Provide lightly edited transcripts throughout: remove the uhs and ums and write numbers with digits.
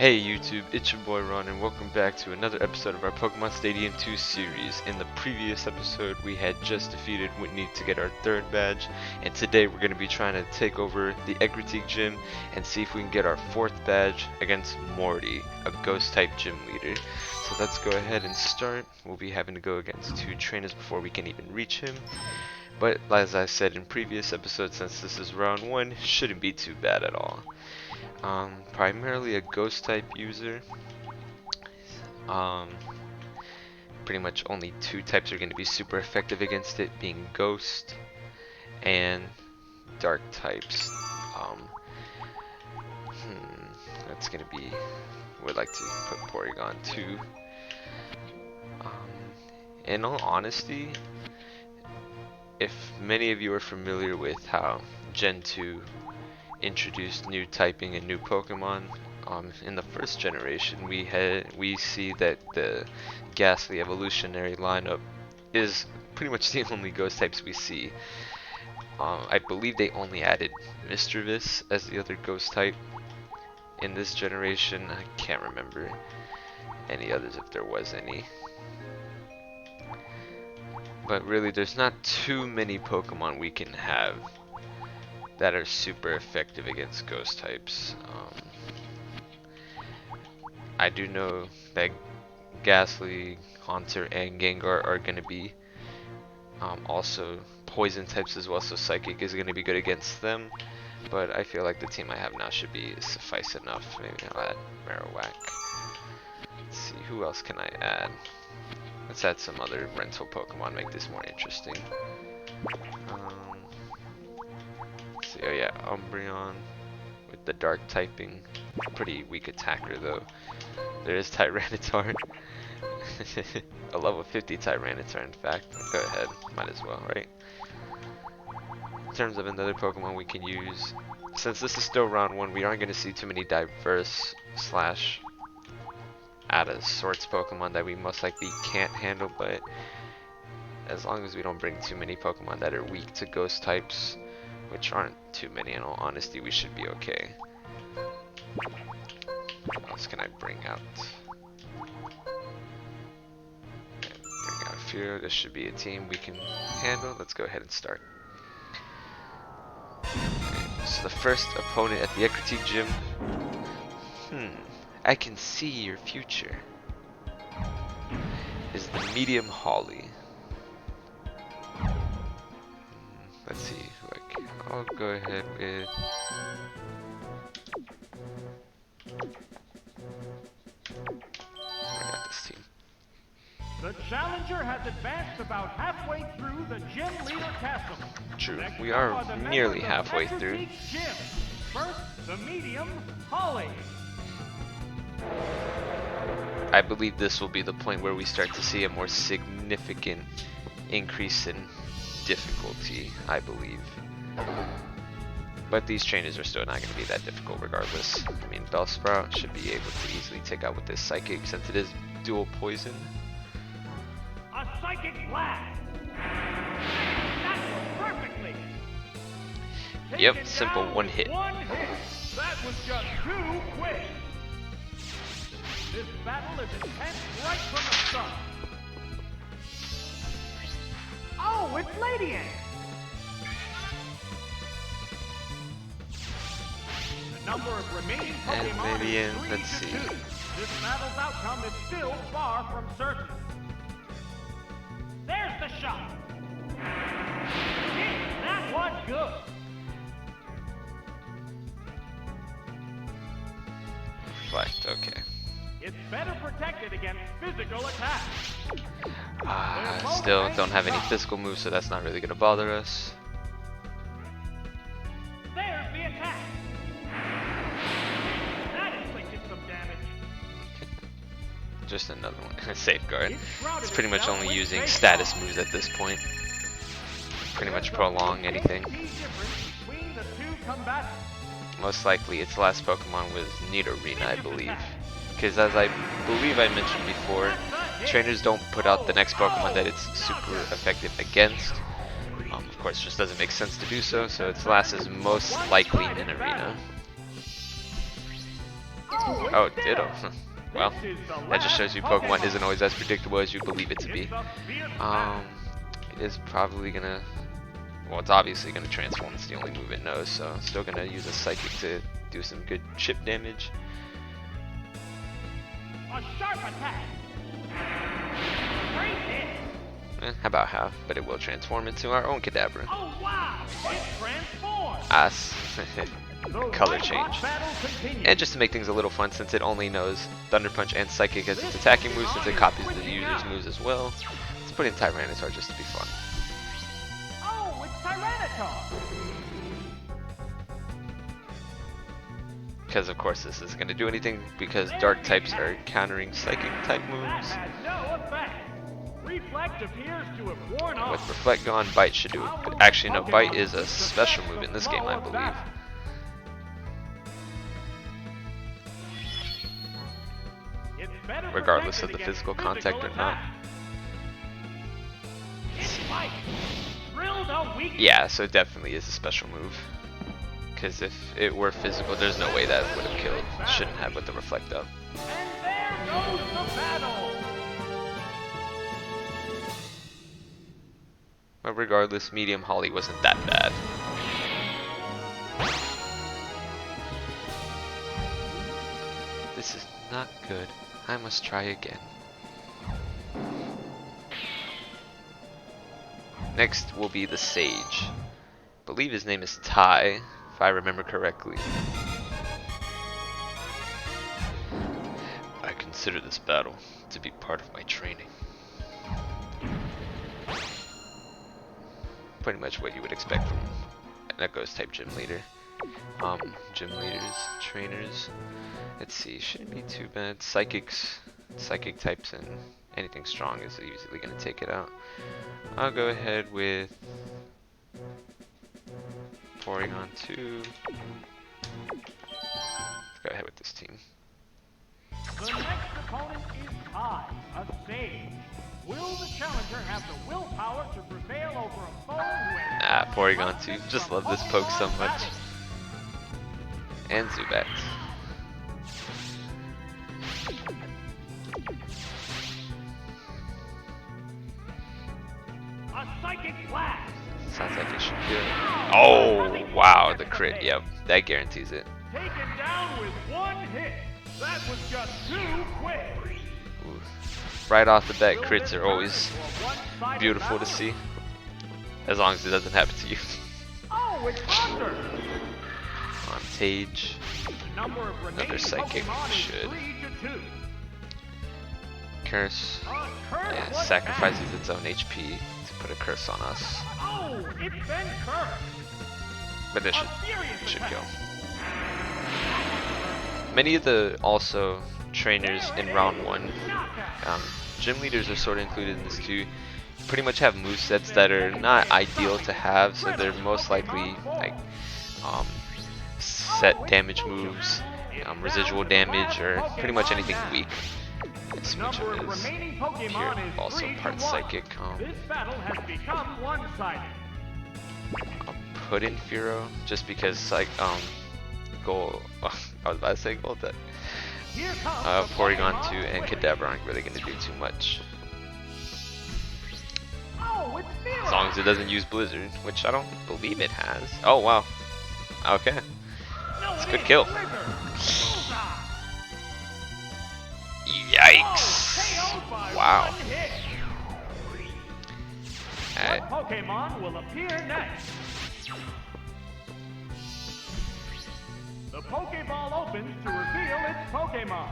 Hey YouTube, it's your boy Ron and welcome back to another episode of our Pokemon Stadium 2 series. In the previous episode we had just defeated Whitney to get our third badge, and today we're going to be trying to take over the Ecruteak Gym and see if we can get our fourth badge against Morty, a ghost type gym leader. So let's go ahead and start. We'll be having to go against two trainers before we can even reach him. But as I said in previous episodes, since this is round 1, shouldn't be too bad at all. Primarily a ghost type user. Pretty much only two types are going to be super effective against it, being ghost and dark types. That's going to be, would like to put Porygon too. In all honesty, if many of you are familiar with how Gen 2 introduced new typing and new Pokemon, in the first generation we see that the Ghastly evolutionary lineup is pretty much the only ghost types we see. I believe they only added Mischievous as the other ghost type in this generation. I can't remember any others if there was any. But really there's not too many Pokemon we can have that are super effective against ghost types. I do know that Ghastly, Haunter, and Gengar are going to be also poison types as well, so Psychic is going to be good against them. But I feel like the team I have now should be suffice enough. Maybe I'll add Marowak. Let's see, who else can I add? Let's add some other rental Pokemon, make this more interesting. Oh yeah, Umbreon with the dark typing. Pretty weak attacker though. There is Tyranitar. A level 50 Tyranitar in fact. Go ahead, might as well, right? In terms of another Pokemon we can use, since this is still round 1, we aren't going to see too many diverse slash out of sorts Pokemon that we most likely can't handle, but as long as we don't bring too many Pokemon that are weak to ghost types, which aren't too many in all honesty, we should be okay. What else can I bring out? Bring out Fear. This should be a team we can handle. Let's go ahead and start. Okay, so the first opponent at the Ecruteak Gym. I can see your future. Is the medium Holly. Let's see who I can. I'll go ahead with. Bring out this team. The challenger has advanced about halfway through the gym leader castle. True, Next we are the nearly members of halfway Ecruteak through. Gym. First, the medium Holly. I believe this will be the point where we start to see a more significant increase in difficulty, I believe. But these trainers are still not going to be that difficult regardless. I mean, Bellsprout should be able to easily take out with this Psychic since it is dual poison. A psychic blast. That worked perfectly. Yep, Take it simple down one with hit. One hit. That was just too quick. This battle is intense right from the start. Oh, it's Ladian. The number of remaining Pokemon Ladian, is 3 let's to see. 2. This battle's outcome is still far from certain. There's the shot. Hit, that was good. Reflect, okay. It's better protected against physical attacks. Still don't have any physical moves, so that's not really going to bother us. There's the attack. That inflicted some damage. Just another one. Safeguard. shrouded It's pretty much itself only with using fake status armor. moves at this point. Pretty much There's a prolong big anything. key difference between the two combatants. Most likely its last Pokemon was Nidorina, I believe. Because as I believe I mentioned before, trainers don't put out the next Pokemon that it's super effective against. Of course, it just doesn't make sense to do so, so its last is most likely in Arena. Oh, Ditto. Well, that just shows you Pokemon isn't always as predictable as you believe it to be. It is probably gonna, well, it's obviously gonna transform. It's the only move it knows, so it's still gonna use a Psychic to do some good chip damage. A sharp attack. Great hit. How about half? But it will transform into our own Kadabra. Oh wow! It transforms. As color change. And just to make things a little fun, since it only knows Thunder Punch and Psychic as its attacking moves, since it copies the user's moves as well, let's put in Tyranitar just to be fun. Oh, it's Tyranitar. Because of course this isn't going to do anything, because Dark types are countering Psychic type moves. That had no effect. Reflect appears to have worn off. With Reflect gone, Bite should do it. But actually no, Bite is a special move in this game, I believe. Regardless of the physical contact or not. Yeah, so it definitely is a special move. Because if it were physical, there's no way that would have killed. Shouldn't have with the Reflect up. And there goes the battle. But regardless, Medium Holly wasn't that bad. This is not good. I must try again. Next will be the Sage. I believe his name is Tai, if I remember correctly. I consider this battle to be part of my training. Pretty much what you would expect from an Echoes type gym leader. Gym leaders, trainers. Let's see, shouldn't be too bad. Psychic types and anything strong is usually going to take it out. I'll go ahead with Porygon 2. Let's go ahead with this team. The next opponent is Tai, a Sage. Will the challenger have the willpower to prevail over a foe who has... Porygon 2. Just love this poke so much. And Zubat. A Psychic Blast. Sounds like it should kill. Oh, wow, the crit. Yep, that guarantees it. Taken down with one hit. That was just too quick. Ooh. Right off the bat, crits are always beautiful to see. As long as it doesn't happen to you. Oh, it's Thunder. On Tage. Another Psychic should. Curse. Yeah, sacrifices its own HP to put a curse on us. Oh, it's been cursed. But it should kill. Many of the also trainers in round 1, gym leaders are sort of included in this too, pretty much have movesets that are not ideal to have, so they're most likely like set damage moves, residual damage, or pretty much anything weak. Switch him is pure, also part Psychic. This battle has become one-sided. I'll put in Furo just because like Gold. I was about to say Gold. That Porygon 2 and Kadabra aren't really going to do too much. As long as it doesn't use Blizzard, which I don't believe it has. Oh wow. Okay. It's a good kill. Yikes! Wow. What Pokemon will appear next? The Pokeball opens to reveal its Pokemon.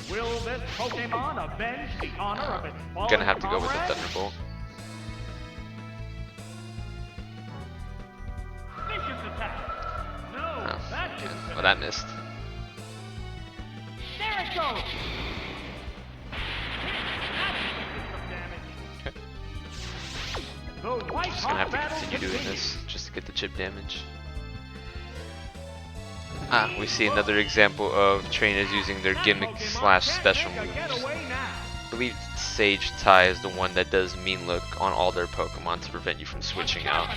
Will this Pokemon avenge the honor of its fallen Gonna have to go with the comrade? Thunderbolt. Vicious attack. No, Oh, that didn't well, that missed. There it goes. That inflicted some damage. Okay. The White Just gonna have to Hawk battle continue doing continues. this just to get the chip damage. We see another example of trainers using their gimmick slash special moves. I believe Sage Tai is the one that does Mean Look on all their Pokemon to prevent you from switching out.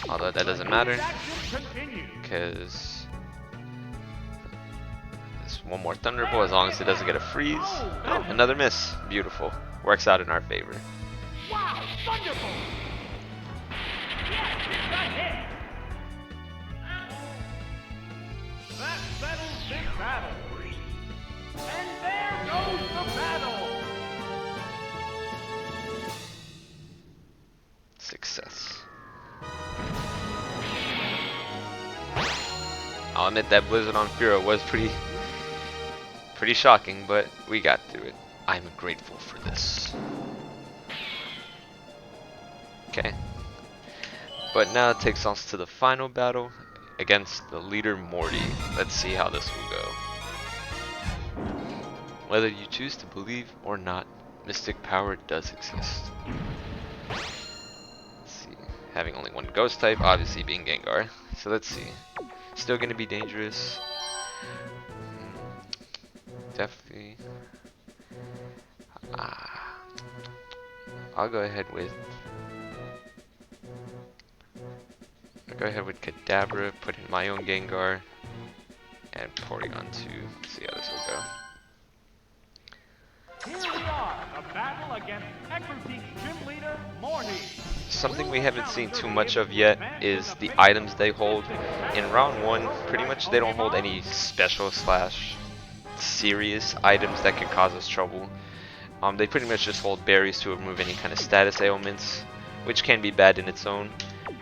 Although that doesn't matter, Action continues. because this one more Thunderbolt, as long as it doesn't get a freeze. Oh, another miss. Beautiful. Works out in our favor. Wow, Thunderbolt! Yes, it's a hit! That settles this battle. And there goes the battle! Success. I'll admit that Blizzard on Furo was pretty shocking, but we got through it. I'm grateful for this. Okay. But now it takes us to the final battle against the leader Morty. Let's see how this will go. Whether you choose to believe or not, mystic power does exist. Let's see. Having only one ghost type, obviously being Gengar. So let's see. Still gonna be dangerous. Definitely. I'll go ahead with Kadabra, put in my own Gengar, and Porygon 2. See how this will go. Here we are, the battle against Ecruteak Gym Leader Morty. Something we haven't seen too much of yet is the items they hold. In round 1, pretty much they don't hold any special / serious items that could cause us trouble. They pretty much just hold berries to remove any kind of status ailments, which can be bad in its own.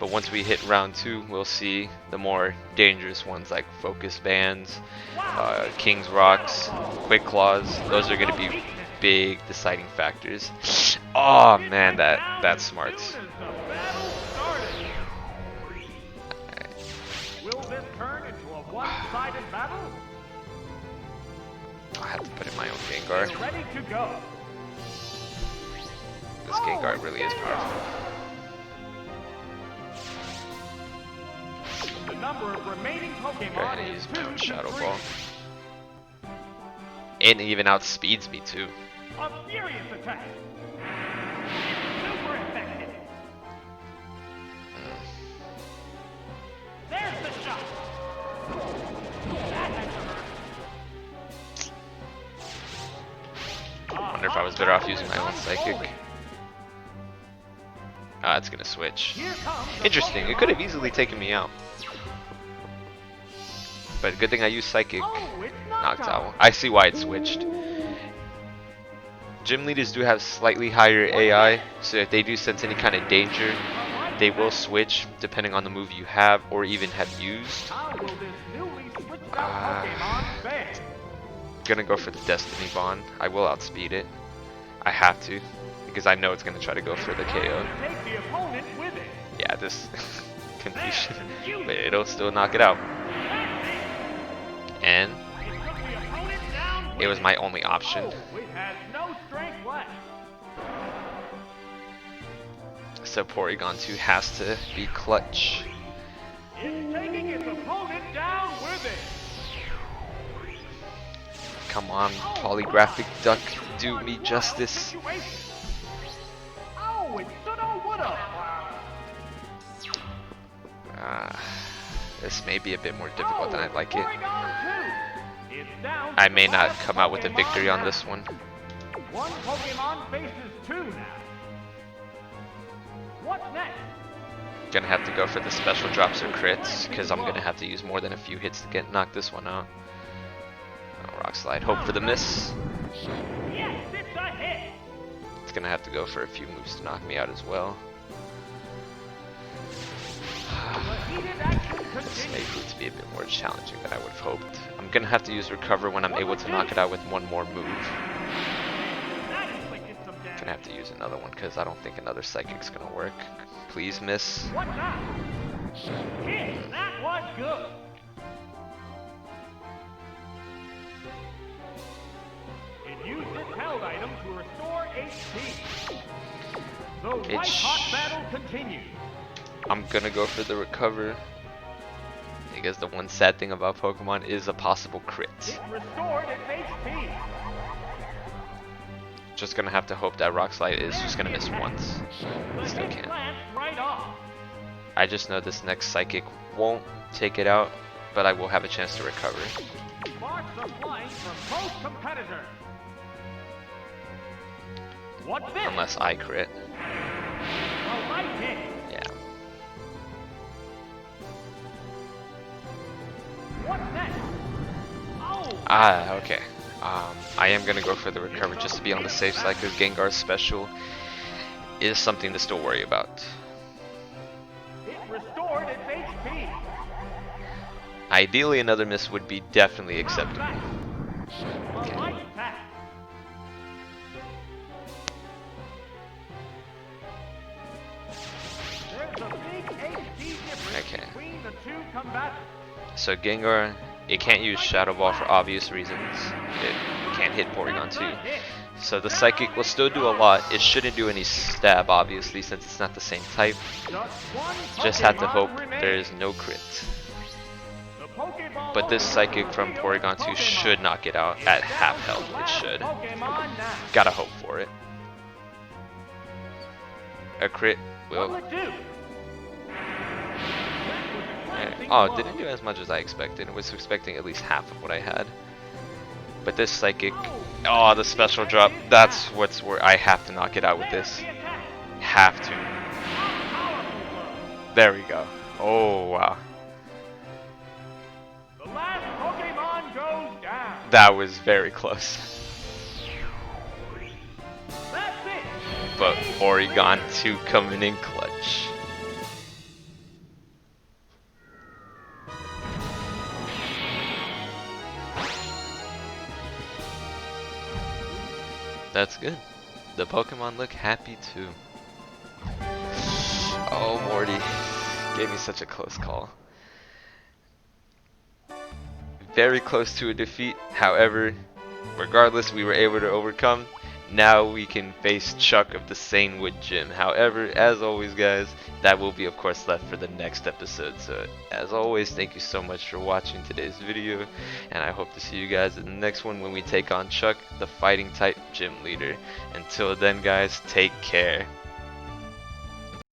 But once we hit round 2, we'll see the more dangerous ones like Focus Bands, King's Rocks, Quick Claws. Those are going to be big deciding factors. Oh man, that's smart. Will this turn into a one-sided battle? I have to put in my own Gengar. Get ready to go. This Gengar really is powerful. The number of remaining Go ahead Pokemon and is use my 2 own to Shadow 3. Ball. And it even outspeeds me too. A furious attack. Super effective. There's the shot. That had to hurt. I wonder if I was better off using my own Psychic. Ah, it's gonna switch. Here comes the Interesting, it could have easily taken me out. But good thing I used Psychic. Oh, it's Knocked Johto. out. I see why it switched. Gym leaders do have slightly higher AI, so if they do sense any kind of danger, they will switch depending on the move you have or even have used. How will this newly switched out Pokemon fare? Gonna go for the Destiny Bond. I will outspeed it. I have to, because I know it's gonna try to go for the KO. Take the opponent with it. Yeah, this confusion, but it'll still knock it out. And It took the opponent down with it was my only option. Oh, it has no strength left. So Porygon 2 has to be clutch. It's taking its opponent down with it. Come on, Polygraphic Duck, do me justice. Oh, it shoulda, woulda. This may be a bit more difficult than I'd like it. Porygon 2. It's down I to may the not last come out with a Pokemon victory on now. this one. One Pokemon faces 2 now. What's next? Gonna have to go for the special drops or crits, because I'm gonna have to use more than a few hits to knock this one out. Oh, Rock Slide, hope for the miss. Yes, it's a hit. It's gonna have to go for a few moves to knock me out as well. The heated action This may continues. prove to be a bit more challenging than I would have hoped. I'm gonna have to use Recover when I'm able to knock it out with one more move. That inflicted some damage. Gonna have to use another one because I don't think another Psychic's gonna work. Please miss. What's that? Hit. That was good. It used its held item to restore HP. The white-hot battle continues. I'm gonna go for the Recover, because the one sad thing about Pokemon is a possible crit. It restored its HP. Just gonna have to hope that Rock Slide is just gonna miss once. The Still hit can't. glanced right off. I just know this next Psychic won't take it out, but I will have a chance to recover. Sparks are flying from both competitors. What's this? Unless I crit. A light hit. Yeah. What's next? Oh. Ah, okay. I am gonna go for the recover just to be on the safe side because Gengar's special is something to still worry about. It restored its HP. Ideally, another miss would be definitely acceptable. A light attack. There's a big HP difference Okay. between the two combatants. So Gengar, it can't use Shadow Ball for obvious reasons. It can't hit Porygon 2. So the Psychic will still do a lot. It shouldn't do any stab, obviously, since it's not the same type. Just have to hope there is no crit. But this Psychic from Porygon 2 should knock it out at half health. It should. Gotta hope for it. A crit will. Oh, it didn't do as much as I expected. I was expecting at least half of what I had. But this Psychic, oh, the special drop, that's what's where I have to knock it out with this. Have to. There we go. Oh, wow. The last Pokemon goes down. That was very close. That's it. But Porygon 2 coming in clutch. That's good. The Pokemon look happy too. Oh, Morty. Gave me such a close call. Very close to a defeat. However, regardless, we were able to overcome. Now we can face Chuck of the Sanewood Gym. However, as always, guys, that will be, of course, left for the next episode. So, as always, thank you so much for watching today's video, and I hope to see you guys in the next one when we take on Chuck, the Fighting type Gym Leader. Until then, guys, take care.